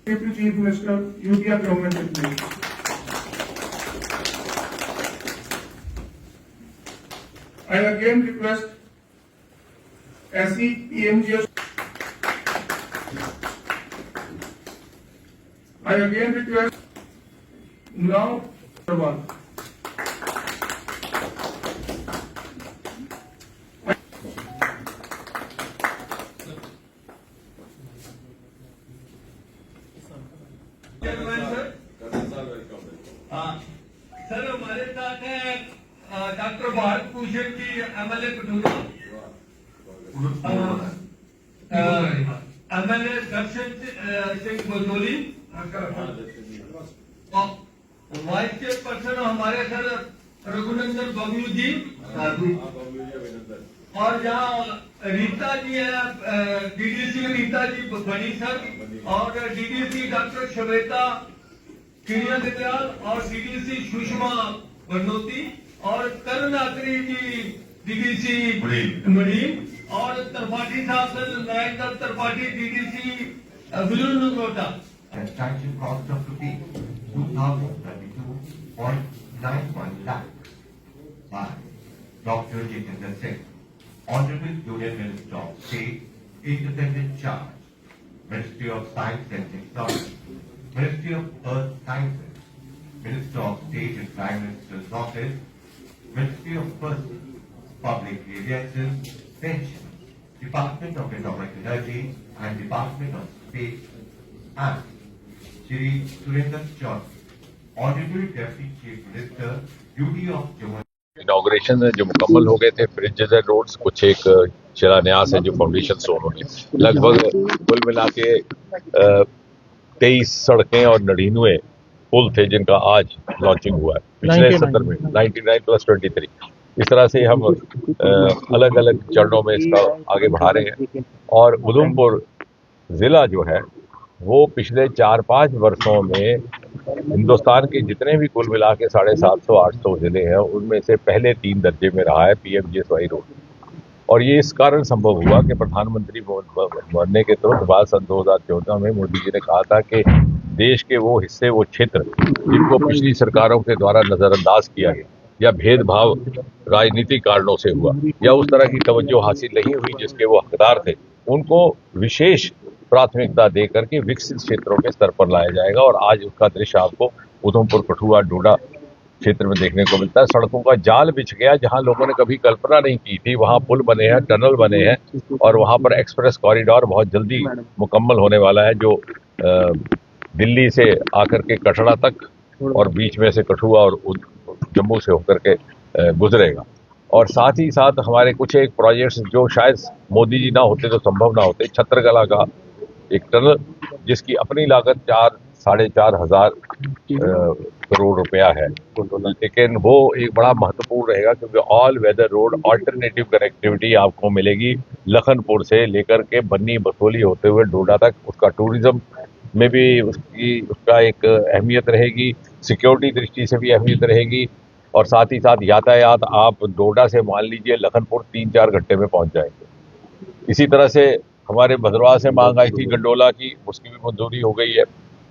Deputy Chief Minister, UTR government with me. I again request SE PMGS. I again request now one. Sir हमारे साथ है doctor Bharat Bhushan ji MLA Kathua, MLA दर्शन Singh Badauli, vice chairperson हमारे sir Raghunandan Bablu ji, और यहाँ रीता जी है, DDC Rita ji बनी sir, और DDC डॉक्टर श्वेता किरियादयाल और DDC सुषमा बनोती और करुणाकरी जी DDC मणिम और त्रिपाठी साहब नायक त्रिपाठी DDC विलुनगोटा। Transaction cost of rupees 2,032.91 lakh by Dr. Jitendra Singh, Honorable Union Minister of State, Independent Charge, Ministry of Science and Technology, Ministry of Earth Sciences, Minister of State and Prime Minister's Office, Ministry of Persons, Public Grievances, Pensions, Department of Atomic Energy and Department of Space, and Shri Surinder Chaudhary, Honorable Deputy Chief Minister, Duty of Jammu. Inauguration जो मुकम्मल हो गए थे, bridges and roads, कुछ एक शिलान्यास है जो फाउंडेशन स्टोन होने, लगभग कुल मिला के 23 सड़कें और 99 पुल थे जिनका आज लॉन्चिंग हुआ है पिछले सत्र में, 99 + 23। इस तरह से हम अलग अलग चरणों में इसका आगे बढ़ा रहे हैं। और उधमपुर जिला जो है वो पिछले 4-5 वर्षों में हिंदुस्तान के जितने भी कुल मिला के 750-800 जिले हैं उनमें से पहले 3 दर्जे में रहा है PMGSY रोड। और ये इस कारण संभव हुआ कि प्रधानमंत्री बनने के तुरंत बाद सन 2014 में मोदी जी ने कहा था कि देश के वो हिस्से, वो क्षेत्र जिनको पिछली सरकारों के द्वारा नजरअंदाज किया गया या भेदभाव राजनीतिक कारणों से हुआ या उस तरह की तवज्जो हासिल नहीं हुई जिसके वो हकदार थे, उनको विशेष प्राथमिकता दे करके विकसित क्षेत्रों के स्तर पर लाया जाएगा। और आज उसका दृश्य आपको उधमपुर, कठुआ, डोडा क्षेत्र में देखने को मिलता है। सड़कों का जाल बिछ गया, जहां लोगों ने कभी कल्पना नहीं की थी वहां पुल बने हैं, टनल बने हैं, और वहां पर एक्सप्रेस कॉरिडोर बहुत जल्दी मुकम्मल होने वाला है जो दिल्ली से आकर के कटरा तक और बीच में से कठुआ और जम्मू से होकर के गुजरेगा। और साथ ही साथ हमारे कुछ एक प्रोजेक्ट्स जो शायद मोदी जी ना होते तो संभव ना होते, छत्रकला का एक टनल जिसकी अपनी लागत 4-4.5 हजार करोड़ रुपया है, लेकिन वो एक बड़ा महत्वपूर्ण रहेगा क्योंकि all weather road alternative connectivity आपको मिलेगी लखनपुर से लेकर के बन्नी बसोली होते हुए डोडा तक। उसका टूरिज्म में भी उसका एक अहमियत रहेगी, सिक्योरिटी दृष्टि से भी अहमियत रहेगी, और साथ ही साथ यातायात आप डोडा से मान लीजिए लखनपुर 3-4 घंटे में पहुंच जाएंगे। इसी तरह से हमारे भद्रवाह से मांग आई थी गंडोला की, उसकी भी मंजूरी हो गई है,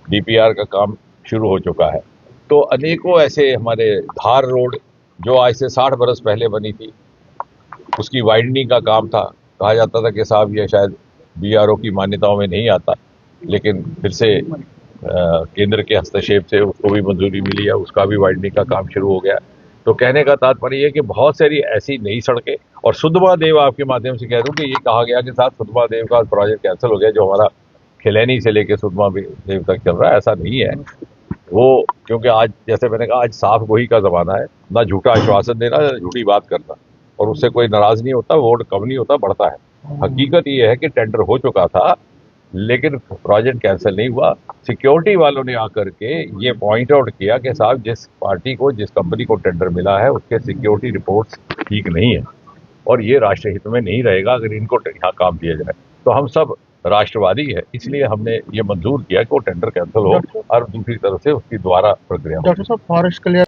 DPR का काम शुरू हो चुका है। तो अनेकों ऐसे हमारे धार रोड जो आज से 60 बरस पहले बनी थी, उसकी वाइडनिंग का काम था। कहा जाता था कि साहब ये शायद BRO की मान्यताओं में नहीं आता, लेकिन फिर से केंद्र के हस्तक्षेप से उसको भी मंजूरी मिली है, उसका भी वाइडनिंग का काम शुरू हो गया। तो कहने का तात्पर्य है कि बहुत सारी ऐसी नई सड़कें, और सुद्धमहादेव आपके माध्यम से कह दूं कि ये कहा गया कि साथ सुद्धमहादेव का प्रोजेक्ट कैंसिल हो गया जो हमारा खिलैनी से लेकर सुद्धमहादेव तक चल रहा है, ऐसा नहीं है वो, क्योंकि आज जैसे मैंने कहा आज साफ गोही का जमाना है, ना झूठा आश्वासन देना ना झूठी बात करना, और उससे कोई नाराज नहीं होता, वोट कम नहीं होता, बढ़ता है। हकीकत ये है कि टेंडर हो चुका था लेकिन प्रोजेक्ट कैंसिल नहीं हुआ। सिक्योरिटी वालों ने आकर के ये पॉइंट आउट किया कि साहब जिस पार्टी को, जिस कंपनी को टेंडर मिला है उसके सिक्योरिटी रिपोर्ट्स ठीक नहीं है और ये राष्ट्र हित में नहीं रहेगा अगर इनको यहाँ काम दिया जाए। तो हम सब राष्ट्रवादी है, इसलिए हमने ये मंजूर किया कि वो टेंडर कैंसिल हो और दूसरी तरफ से उसकी दोबारा प्रक्रिया। डॉक्टर साहब, फॉरेस्ट क्लियर